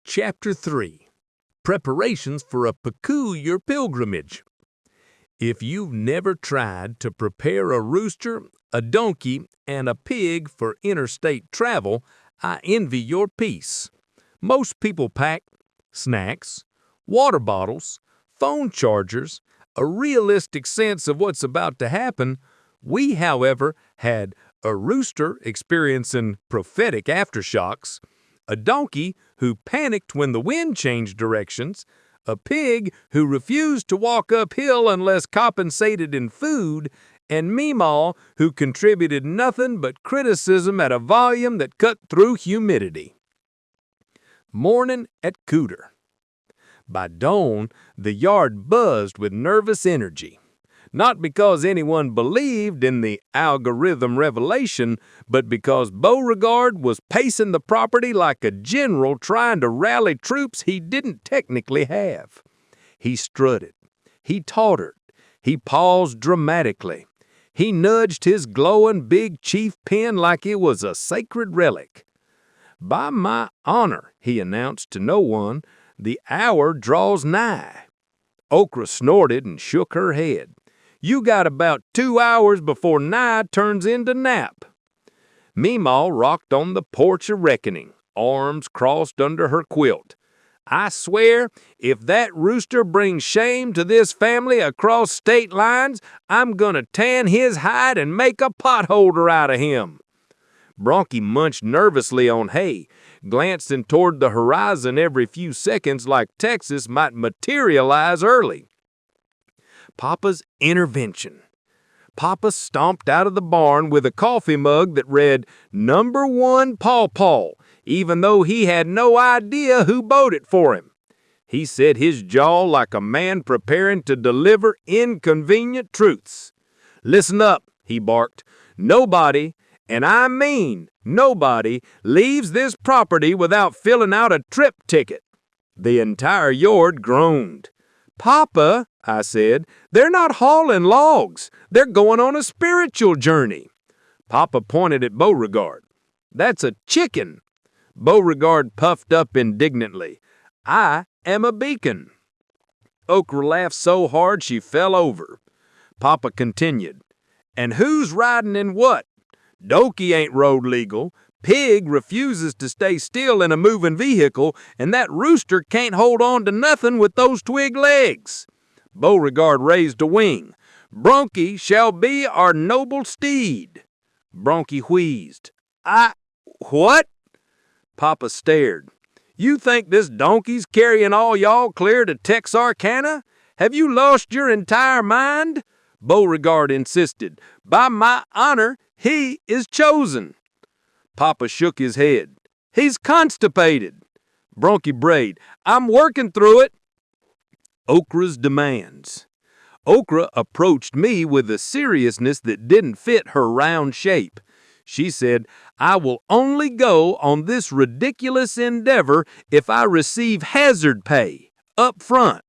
Chapter 3. Preparations for a Peculiar Pilgrimage. If you've never tried to prepare a rooster, a donkey, and a pig for interstate travel, I envy your peace. Most people pack snacks, water bottles, phone chargers, a realistic sense of what's about to happen. We, however, had a rooster experiencing prophetic aftershocks, a donkey who panicked when the wind changed directions, a pig who refused to walk uphill unless compensated in food, and Meemaw who contributed nothing but criticism at a volume that cut through humidity. Morning at Cooter. By dawn, the yard buzzed with nervous energy. Not because anyone believed in the algorithm revelation, but because Beauregard was pacing the property like a general trying to rally troops he didn't technically have. He strutted. He tottered. He paused dramatically. He nudged his glowing big chief pen like it was a sacred relic. "By my honor," he announced to no one, "the hour draws nigh." Okra snorted and shook her head. "You got about 2 hours before nigh turns into nap." Meemaw rocked on the porch of reckoning, arms crossed under her quilt. "I swear, if that rooster brings shame to this family across state lines, I'm gonna tan his hide and make a potholder out of him." Bronky munched nervously on hay, glancing toward the horizon every few seconds like Texas might materialize early. Papa's intervention. Papa stomped out of the barn with a coffee mug that read "Number 1 Paw Paw," even though he had no idea who bought it for him. He set his jaw like a man preparing to deliver inconvenient truths. "Listen up," he barked. "Nobody, and I mean nobody, leaves this property without filling out a trip ticket." The entire yard groaned. "Papa," I said, "they're not hauling logs. They're going on a spiritual journey." Papa pointed at Beauregard. "That's a chicken." Beauregard puffed up indignantly. "I am a beacon." Okra laughed so hard she fell over. Papa continued. "And who's riding in what? Donkey ain't road legal. Pig refuses to stay still in a moving vehicle, and that rooster can't hold on to nothing with those twig legs." Beauregard raised a wing. "Bronky shall be our noble steed." Bronky wheezed. What?" Papa stared. "You think this donkey's carrying all y'all clear to Texarkana? Have you lost your entire mind?" Beauregard insisted. "By my honor, he is chosen." Papa shook his head. "He's constipated." Bronky brayed. "I'm working through it." Okra's demands. Okra approached me with a seriousness that didn't fit her round shape. She said, "I will only go on this ridiculous endeavor if I receive hazard pay, up front."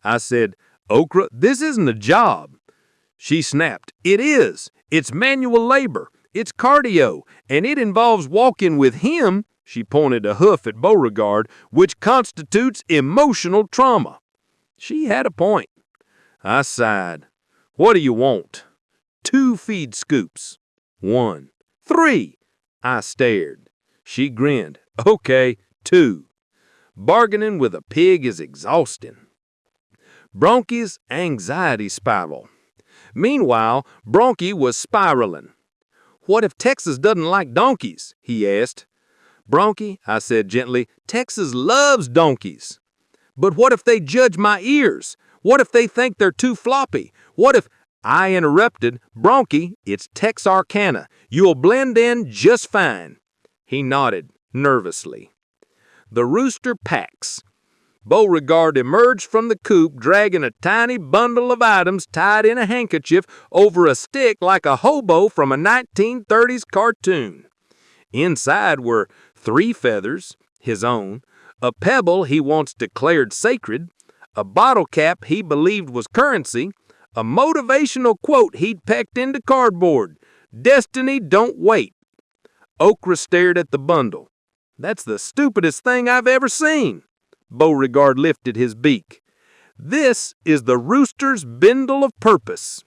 I said, "Okra, this isn't a job." She snapped, "It is. It's manual labor. It's cardio, and it involves walking with him," she pointed a hoof at Beauregard, "which constitutes emotional trauma." She had a point. I sighed. "What do you want?" "2 feed scoops." "1." "3." I stared. She grinned. "Okay, 2." Bargaining with a pig is exhausting. Bronky's anxiety spiral. Meanwhile, Bronky was spiraling. "What if Texas doesn't like donkeys?" he asked. "Bronky," I said gently, "Texas loves donkeys." "But what if they judge my ears? What if they think they're too floppy? What if—" I interrupted. "Bronky, it's Texarkana. You'll blend in just fine." He nodded nervously. The rooster packs. Beauregard emerged from the coop dragging a tiny bundle of items tied in a handkerchief over a stick like a hobo from a 1930s cartoon. Inside were 3 feathers, his own, a pebble he once declared sacred, a bottle cap he believed was currency, a motivational quote he'd pecked into cardboard, "Destiny don't wait." Okra stared at the bundle. That's the stupidest thing I've ever seen. Beauregard lifted his beak. This is the rooster's bindle of purpose.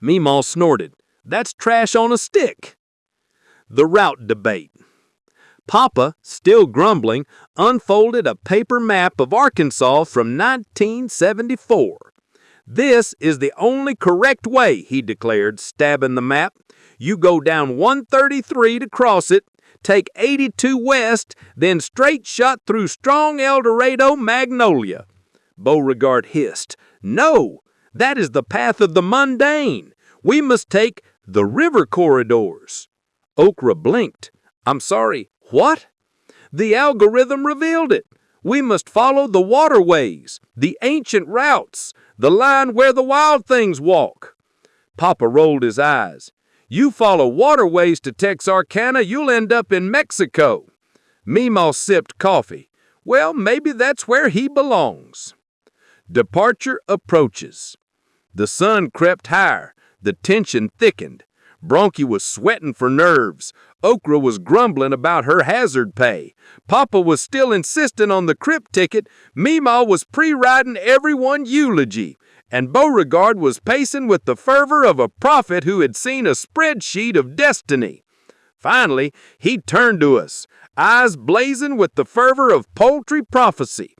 Meemaw snorted. That's trash on a stick. The route debate. Papa, still grumbling, unfolded a paper map of Arkansas from 1974. This is the only correct way, he declared, stabbing the map. You go down 133 to cross it, take 82 west, then straight shot through strong El Dorado Magnolia. Beauregard hissed. No, that is the path of the mundane. We must take the river corridors. Okra blinked. I'm sorry, what? The algorithm revealed it. We must follow the waterways, the ancient routes, the line where the wild things walk. Papa rolled his eyes. You follow waterways to Texarkana, you'll end up in Mexico. Meemaw sipped coffee. Well, maybe that's where he belongs. Departure approaches. The sun crept higher. The tension thickened. Bronchi was sweating for nerves. Okra was grumbling about her hazard pay. Papa was still insisting on the Crip ticket. Meemaw was pre-writing everyone eulogy. And Beauregard was pacing with the fervor of a prophet who had seen a spreadsheet of destiny. Finally, he turned to us, eyes blazing with the fervor of poultry prophecy.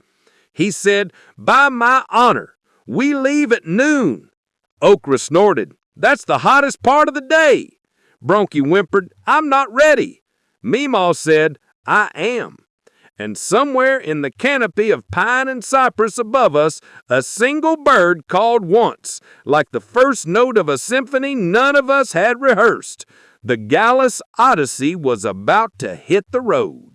He said, by my honor, we leave at noon. Okra snorted. That's the hottest part of the day. Bronchi whimpered, I'm not ready. Meemaw said, I am. And somewhere in the canopy of pine and cypress above us, a single bird called once, like the first note of a symphony none of us had rehearsed. The Gallus Odyssey was about to hit the road.